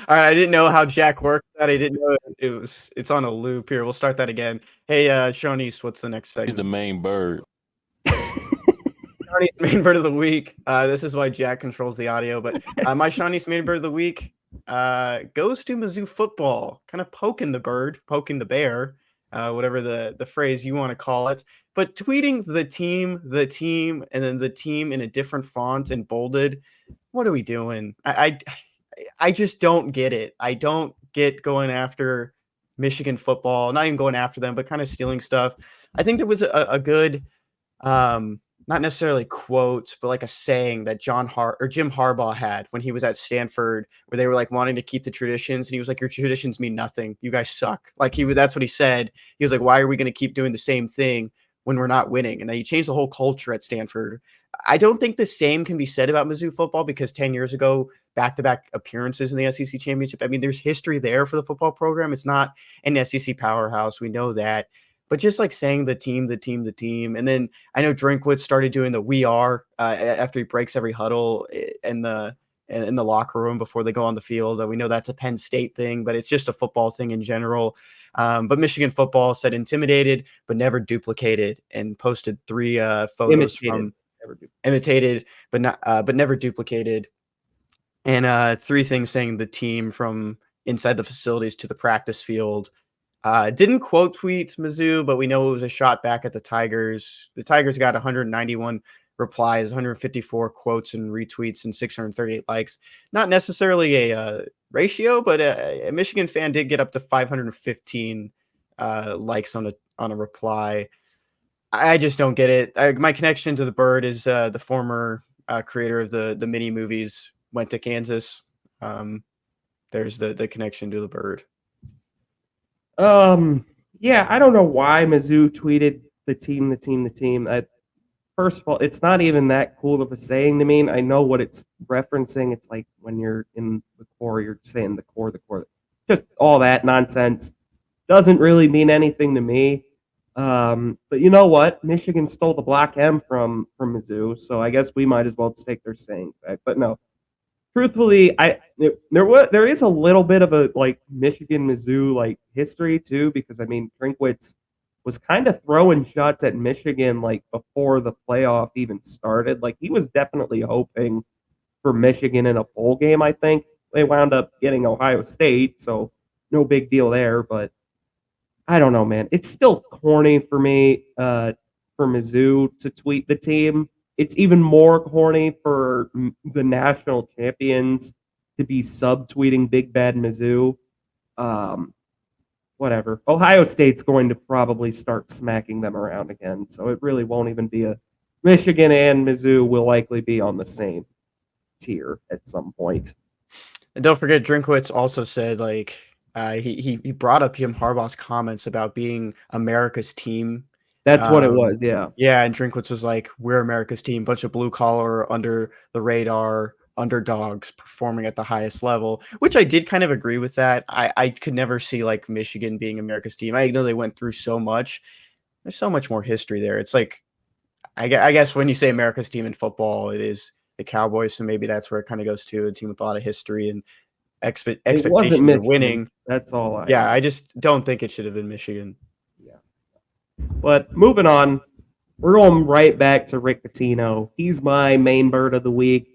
All right, I didn't know how Jack worked that. I didn't know it's on a loop here. We'll start that again. Hey, Sean East, what's the next segment? He's the main bird. Main bird of the week. This is why Jack controls the audio, but my Sean East main bird of the week goes to Mizzou football, kind of poking the bear, whatever the phrase you want to call it, but tweeting the team, and then the team in a different font and bolded. What are we doing? I just don't get it. I don't get going after Michigan football, not even going after them, but kind of stealing stuff. I think there was a good, not necessarily quotes, but like a saying that Jim Harbaugh had when he was at Stanford, where they were like wanting to keep the traditions. And he was like, your traditions mean nothing. You guys suck. That's what he said. He was like, why are we going to keep doing the same thing when we're not winning? And then he changed the whole culture at Stanford. I don't think the same can be said about Mizzou football, because 10 years ago, back-to-back appearances in the SEC championship. There's history there for the football program. It's not an SEC powerhouse. We know that. But just like saying the team. And then I know Drinkwitz started doing the we are after he breaks every huddle in the locker room before they go on the field. We know that's a Penn State thing, but it's just a football thing in general. But Michigan football said intimidated, but never duplicated, and posted 3 photos imitated, but never duplicated. And 3 things saying the team from inside the facilities to the practice field. Didn't quote tweet Mizzou, but we know it was a shot back at the Tigers. The Tigers got 191 replies, 154 quotes and retweets, and 638 likes. Not necessarily a ratio, but a Michigan fan did get up to 515 likes on a reply. I just don't get it. My connection to the bird is the former creator of the mini movies went to Kansas. There's the connection to the bird. Yeah, I don't know why Mizzou tweeted the team. First of all, it's not even that cool of a saying to me. I know what it's referencing. It's like when you're in the core, you're saying the core. Just all that nonsense. Doesn't really mean anything to me. But you know what? Michigan stole the Black M from Mizzou, so I guess we might as well take their sayings back. But no, truthfully, there is a little bit of a like Michigan Mizzou like history too, because I mean Drinkwitz was kind of throwing shots at Michigan like before the playoff even started. Like he was definitely hoping for Michigan in a bowl game. I think they wound up getting Ohio State, so no big deal there. But I don't know, man. It's still corny for me for Mizzou to tweet the team. It's even more corny for the national champions to be subtweeting Big Bad Mizzou. Um, Whatever. Ohio State's going to probably start smacking them around again, so it really won't even be a Michigan and Mizzou will likely be on the same tier at some point. And don't forget, Drinkwitz also said like he brought up Jim Harbaugh's comments about being America's team. That's what it was, yeah. Yeah, and Drinkwitz was like, "We're America's team, bunch of blue collar, under the radar underdogs performing at the highest level," which I did kind of agree with that. I could never see like Michigan being America's team. I know they went through so much. There's so much more history there. It's like, I guess when you say America's team in football, it is the Cowboys, so maybe that's where it kind of goes to, a team with a lot of history and expectations of winning. That's all I just don't think it should have been Michigan. Yeah. But moving on, we're going right back to Rick Pitino. He's my main bird of the week.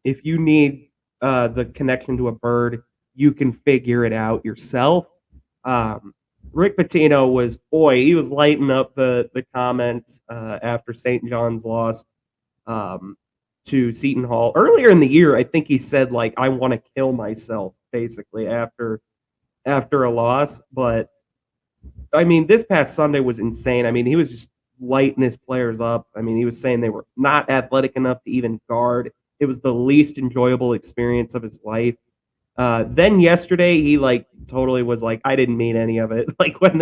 If you need the connection to a bird, you can figure it out yourself. Rick Pitino he was lighting up the comments after St. John's lost to Seton Hall. Earlier in the year, I think he said, like, I want to kill myself, basically, after a loss. But, I mean, this past Sunday was insane. I mean, he was just lighting his players up. I mean, he was saying they were not athletic enough to even guard. It was the least enjoyable experience of his life. Then yesterday, he like totally was like, I didn't mean any of it. Like when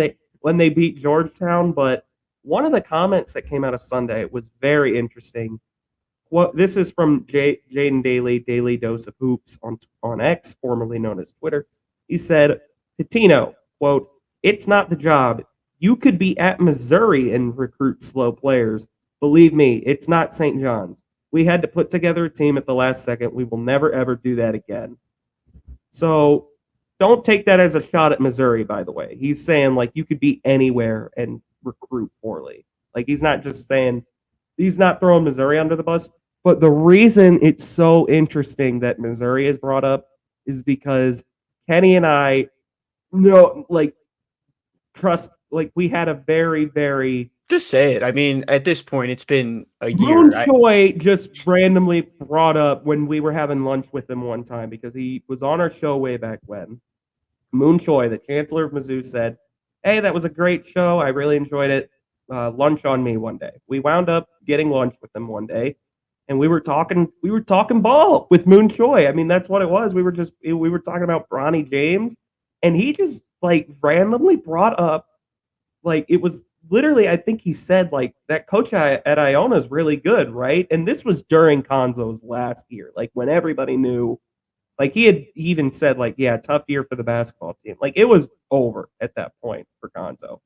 they beat Georgetown. But one of the comments that came out of Sunday was very interesting. This is from Jaden Daly, Daily Dose of Hoops on X, formerly known as Twitter. He said, Pitino, quote, "It's not the job. You could be at Missouri and recruit slow players. Believe me, it's not St. John's. We had to put together a team at the last second. We will never, ever do that again." So don't take that as a shot at Missouri, by the way. He's saying, like, you could be anywhere and recruit poorly. Like, he's not just saying, he's not throwing Missouri under the bus. But the reason it's so interesting that Missouri is brought up is because Kenny and I know, like, trust, like, we had a very, very... Just say it. I mean, at this point, it's been a year. Moon Choi just randomly brought up when we were having lunch with him one time, because he was on our show way back when. Moon Choi, the chancellor of Mizzou, said, "Hey, that was a great show. I really enjoyed it. Lunch on me one day." We wound up getting lunch with him one day, and we were talking ball with Moon Choi. I mean, that's what it was. We were talking about Bronny James, and he just like randomly brought up, like, it was literally, I think he said, like, that coach at Iona is really good, right? And this was during Konzo's last year, like when everybody knew, like he had even said, like, yeah, tough year for the basketball team. Like it was over at that point for Konzo.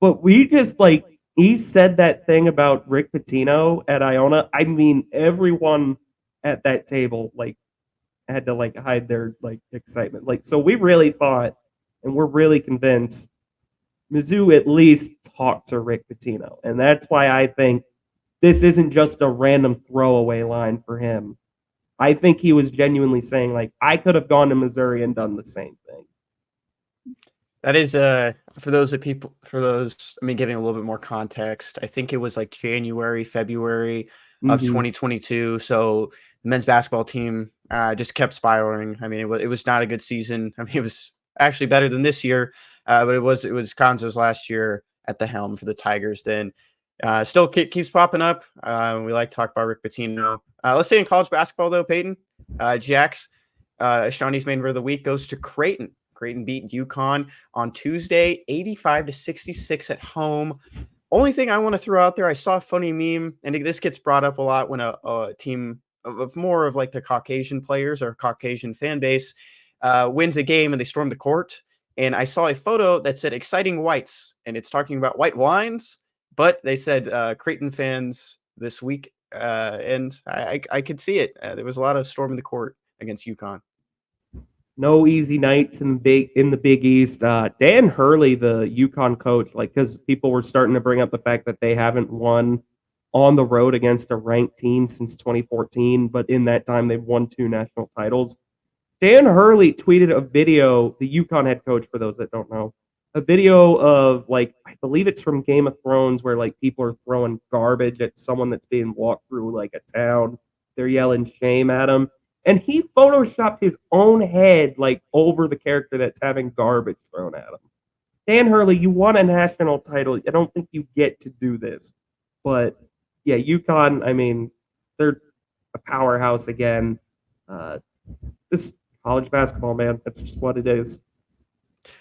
But we just like, he said that thing about Rick Pitino at Iona. I mean, everyone at that table like had to like hide their like excitement. Like, so we really thought, and we're really convinced, Mizzou at least talked to Rick Pitino. And that's why I think this isn't just a random throwaway line for him. I think he was genuinely saying, like, I could have gone to Missouri and done the same thing. That is, for those, I mean, giving a little bit more context, I think it was like January, February of 2022. So the men's basketball team just kept spiraling. I mean, it was not a good season. I mean, it was actually better than this year. But it was Konzo's last year at the helm for the Tigers. Then still keeps popping up. We like to talk about Rick Pitino. Let's stay in college basketball though, Payton. Jax, Shawnee's main word of the week goes to Creighton. Creighton beat UConn on Tuesday, 85-66 at home. Only thing I want to throw out there, I saw a funny meme, and this gets brought up a lot when a team of more of like the Caucasian players or Caucasian fan base wins a game and they storm the court. And I saw a photo that said "exciting whites," and it's talking about white wines. But they said Creighton fans this week and I could see it. There was a lot of storming the court against UConn. No easy nights in the Big East. Dan Hurley, the UConn coach, because people were starting to bring up the fact that they haven't won on the road against a ranked team since 2014, but in that time they've won 2 national titles. Dan Hurley tweeted a video, the UConn head coach, for those that don't know, a video of I believe it's from Game of Thrones, where people are throwing garbage at someone that's being walked through a town. They're yelling shame at him. And he photoshopped his own head over the character that's having garbage thrown at him. Dan Hurley, you won a national title. I don't think you get to do this. But yeah, UConn, I mean, they're a powerhouse again. This college basketball, man, that's just what it is.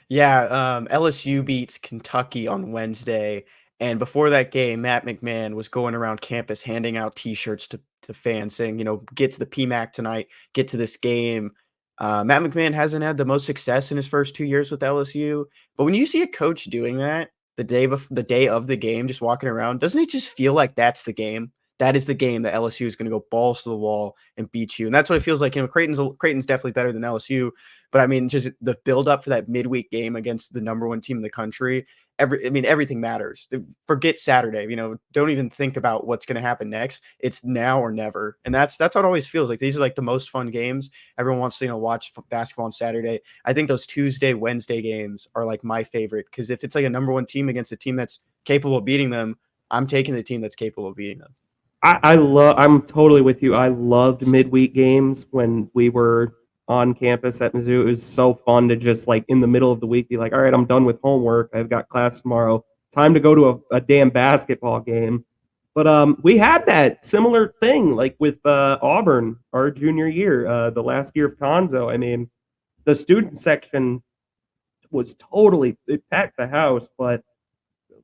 Yeah, LSU beats Kentucky on Wednesday. And before that game, Matt McMahon was going around campus handing out T-shirts to fans saying, get to the PMAC tonight, get to this game. Matt McMahon hasn't had the most success in his first 2 years with LSU. But when you see a coach doing that the day of the game, just walking around, doesn't it just feel like that's the game? That is the game that LSU is going to go balls to the wall and beat you. And that's what it feels like. Creighton's definitely better than LSU. But I mean, just the build up for that midweek game against the number 1 team in the country. Everything matters. Forget Saturday. Don't even think about what's going to happen next. It's now or never, and that's how it always feels like. These are the most fun games. Everyone wants to watch basketball on Saturday. I think those Tuesday, Wednesday games are my favorite, because if it's a number 1 team against a team that's capable of beating them, I'm taking the team that's capable of beating them. I'm totally with you. I loved midweek games when we were on campus at Mizzou. It was so fun to just in the middle of the week be all right, I'm done with homework. I've got class tomorrow. Time to go to a damn basketball game. But we had that similar thing with Auburn our junior year, the last year of Conzo. I mean, the student section was it packed the house, but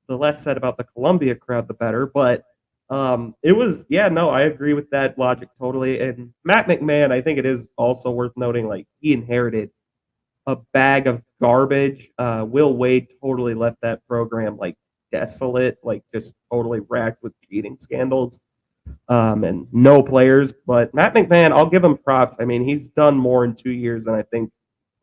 the less said about the Columbia crowd, the better. But it was, I agree with that logic totally. And Matt McMahon, I think it is also worth noting, he inherited a bag of garbage. Will Wade totally left that program desolate, just totally racked with cheating scandals, and no players. But Matt McMahon, I'll give him props. I mean, he's done more in 2 years than I think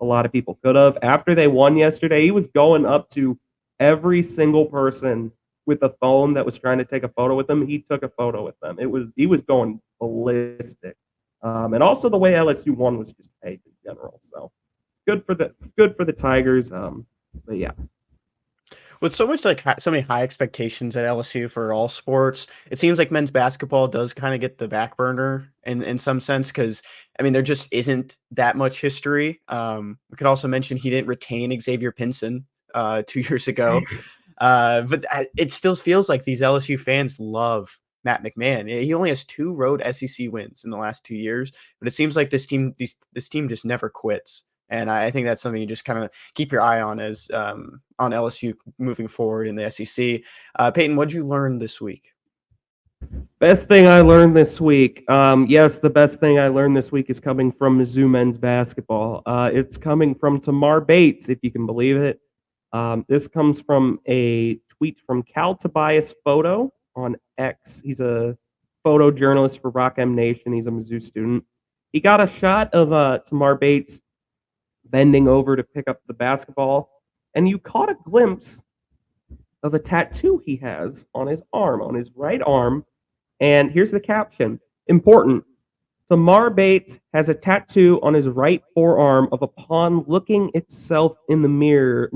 a lot of people could have. After they won yesterday, he was going up to every single person with a phone that was trying to take a photo with them. He took a photo with them. He was going ballistic. And also the way LSU won was just paid in general. So good for the Tigers. But yeah. With so much so many high expectations at LSU for all sports, it seems like men's basketball does kind of get the back burner in some sense, because there just isn't that much history. We could also mention he didn't retain Xavier Pinson 2 years ago. But it still feels like these LSU fans love Matt McMahon. He only has 2 road SEC wins in the last 2 years, but it seems like this team just never quits. And I think that's something you just kind of keep your eye on as on LSU moving forward in the SEC. Payton, what'd you learn this week? Best thing I learned this week. Yes, the best thing I learned this week is coming from Mizzou men's basketball. It's coming from Tamar Bates, if you can believe it. This comes from a tweet from Cal Tobias Photo on X. He's a photojournalist for Rock M Nation. He's a Mizzou student. He got a shot of Tamar Bates bending over to pick up the basketball, and you caught a glimpse of a tattoo he has on his arm, on his right arm. And here's the caption. Important. Tamar Bates has a tattoo on his right forearm of a pawn looking at itself in the mirror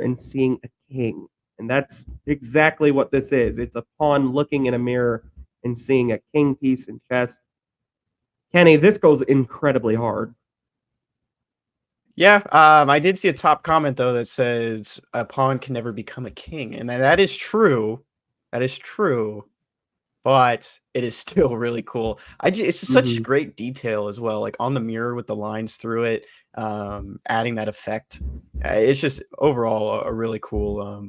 and seeing a king. And that's exactly what this is. It's a pawn looking in a mirror and seeing a king piece in chess. Kenny, this goes incredibly hard. Yeah, I did see a top comment, though, that says a pawn can never become a king. And that is true. That is true. But it is still really cool. It's such great detail as well, on the mirror with the lines through it, adding that effect. It's just overall a really cool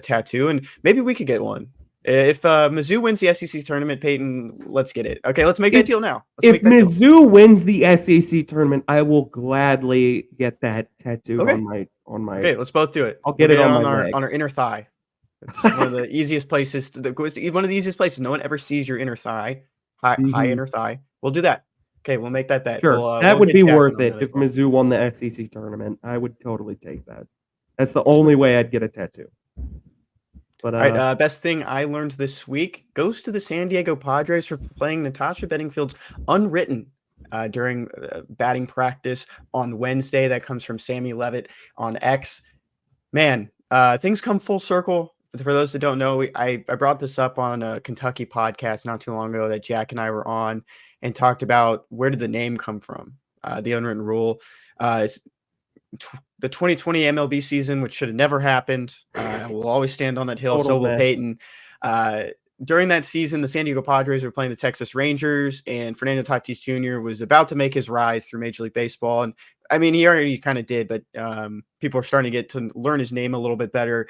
tattoo. And maybe we could get one. If Mizzou wins the SEC tournament, Payton, let's get it. Okay, let's make that deal now. If Mizzou wins the SEC tournament, I will gladly get that tattoo on my. Okay, let's both do it. I'll get it on our inner thigh. It's one of the easiest places. One of the easiest places. No one ever sees your inner thigh, high inner thigh. We'll do that. Okay, we'll make that bet. Sure, that We'll would get be Jack in worth on it that as if well. Mizzou won the SEC tournament. I would totally take that. That's the only way I'd get a tattoo. But All right, best thing I learned this week goes to the San Diego Padres for playing Natasha Bedingfield's Unwritten during batting practice on Wednesday. That comes from Sammy Levitt on X. Man, things come full circle. For those that don't know, I brought this up on a Kentucky podcast not too long ago that Jack and I were on and talked about where did the name come from, the Unwritten Rule. The 2020 MLB season, which should have never happened, will always stand on that hill. Total So will mess. Payton. During that season, the San Diego Padres were playing the Texas Rangers, and Fernando Tatis Jr. was about to make his rise through Major League Baseball. And I mean, he already kind of did, but people are starting to get to learn his name a little bit better.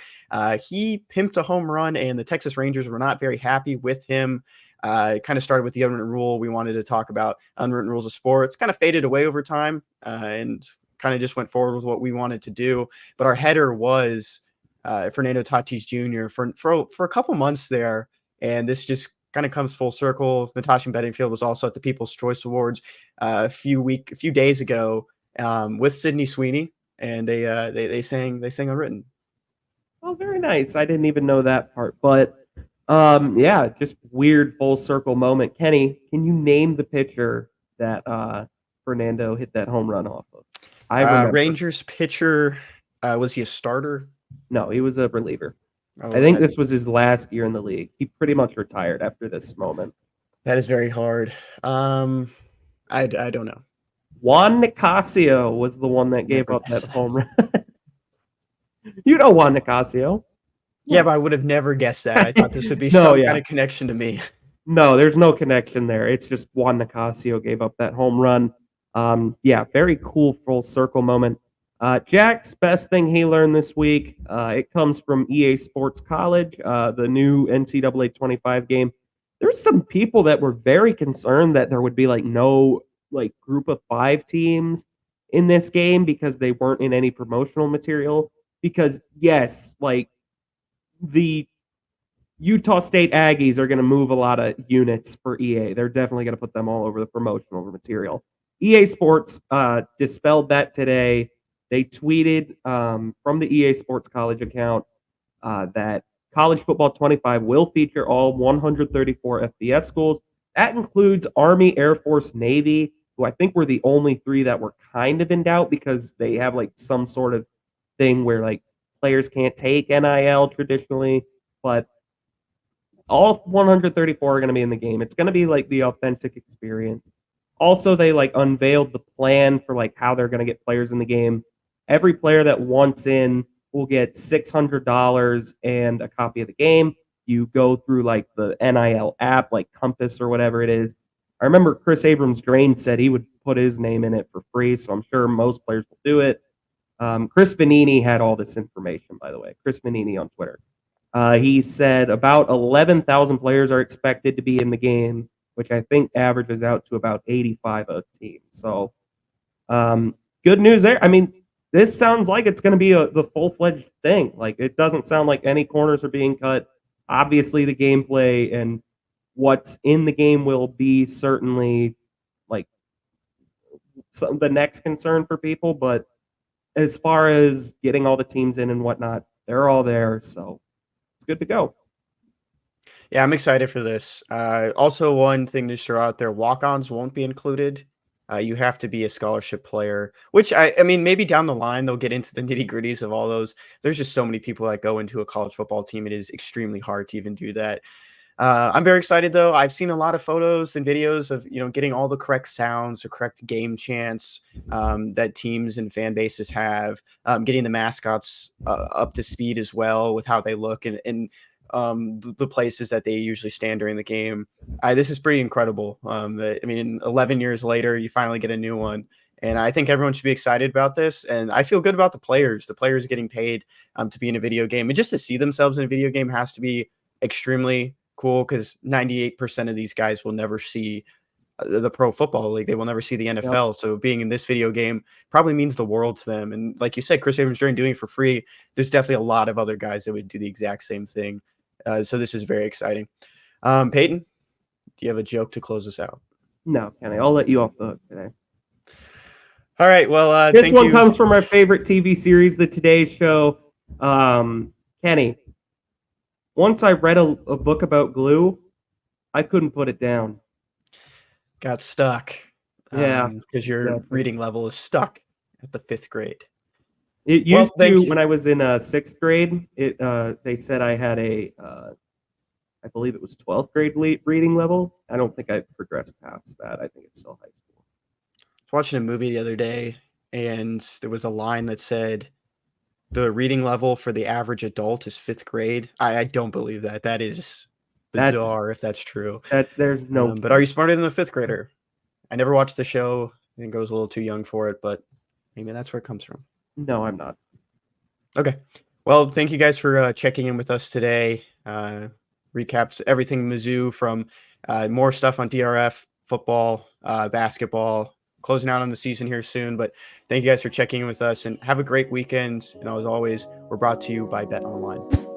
He pimped a home run, and the Texas Rangers were not very happy with him. It kind of started with the Unwritten Rule. We wanted to talk about Unwritten Rules of Sports. Kind of faded away over time, and kind of just went forward with what we wanted to do. But our header was Fernando Tatis Jr. for a couple months there. And this just kind of comes full circle. Natasha Bedingfield was also at the People's Choice Awards a few days ago with Sydney Sweeney, and they sang Unwritten. Oh, very nice. I didn't even know that part. But yeah, just weird full circle moment. Kenny, can you name the pitcher that Fernando hit that home run off of? I remember. Rangers pitcher, was he a starter? No, he was a reliever. Oh, I think this was his last year in the league. He pretty much retired after this moment. That is very hard. I don't know. Juan Nicasio was the one that gave up that home run. You know Juan Nicasio. Yeah, but I would have never guessed that. I thought this would be kind of connection to me. No, there's no connection there. It's just Juan Nicasio gave up that home run. Yeah, very cool full circle moment. Jack's best thing he learned this week, it comes from EA Sports College, the new NCAA 25 game. There's some people that were very concerned that there would be no group of 5 teams in this game because they weren't in any promotional material. Because yes, the Utah State Aggies are going to move a lot of units for EA. They're definitely going to put them all over the promotional material. EA Sports dispelled that today. They tweeted from the EA Sports College account that College Football 25 will feature all 134 FBS schools. That includes Army, Air Force, Navy, who I think were the only 3 that were kind of in doubt because they have some sort of thing where players can't take NIL traditionally, but all 134 are going to be in the game. It's going to be the authentic experience. Also, they unveiled the plan for how they're going to get players in the game. Every player that wants in will get $600 and a copy of the game. You go through the NIL app, Compass or whatever it is. I remember Chris Abrams-Drain said he would put his name in it for free, so I'm sure most players will do it. Chris Vanini had all this information, by the way. Chris Vanini on Twitter. He said about 11,000 players are expected to be in the game, which I think averages out to about 85 a team. So good news there. I mean, this sounds like it's going to be the full-fledged thing. It doesn't sound like any corners are being cut. Obviously, the gameplay and what's in the game will be certainly the next concern for people. But as far as getting all the teams in and whatnot, they're all there. So it's good to go. Yeah, I'm excited for this. Also, one thing to throw out there, walk-ons won't be included. You have to be a scholarship player, which I mean, maybe down the line, they'll get into the nitty-gritties of all those. There's just so many people that go into a college football team. It is extremely hard to even do that. I'm very excited, though. I've seen a lot of photos and videos of, getting all the correct sounds, the correct game chants that teams and fan bases have, getting the mascots up to speed as well with how they look and the places that they usually stand during the game. This is pretty incredible. I mean, 11 years later, you finally get a new one. And I think everyone should be excited about this. And I feel good about the players. The players getting paid to be in a video game. And just to see themselves in a video game has to be extremely cool because 98% of these guys will never see the Pro Football League. They will never see the NFL. So being in this video game probably means the world to them. And like you said, Chris Abrams doing it for free. There's definitely a lot of other guys that would do the exact same thing. So this is very exciting. Payton, do you have a joke to close us out? No, Kenny, I'll let you off the hook today. All right. Well, this one comes from our favorite TV series, The Today Show. Kenny, once I read a book about glue, I couldn't put it down. Got stuck. Yeah. Because your reading level is stuck at the 5th grade. It used to, when I was in 6th grade, they said I had I believe it was 12th grade reading level. I don't think I've progressed past that. I think it's still high school. I was watching a movie the other day, and there was a line that said the reading level for the average adult is 5th grade. I don't believe that. That is bizarre if that's true. There's no. But are you smarter than a 5th grader? I never watched the show. I think I was a little too young for it, but maybe that's where it comes from. No, I'm not. Okay. Well, thank you guys for checking in with us today. Recaps everything Mizzou, from more stuff on DRF, football, basketball, closing out on the season here soon. But thank you guys for checking in with us, and have a great weekend. And as always, we're brought to you by Bet Online.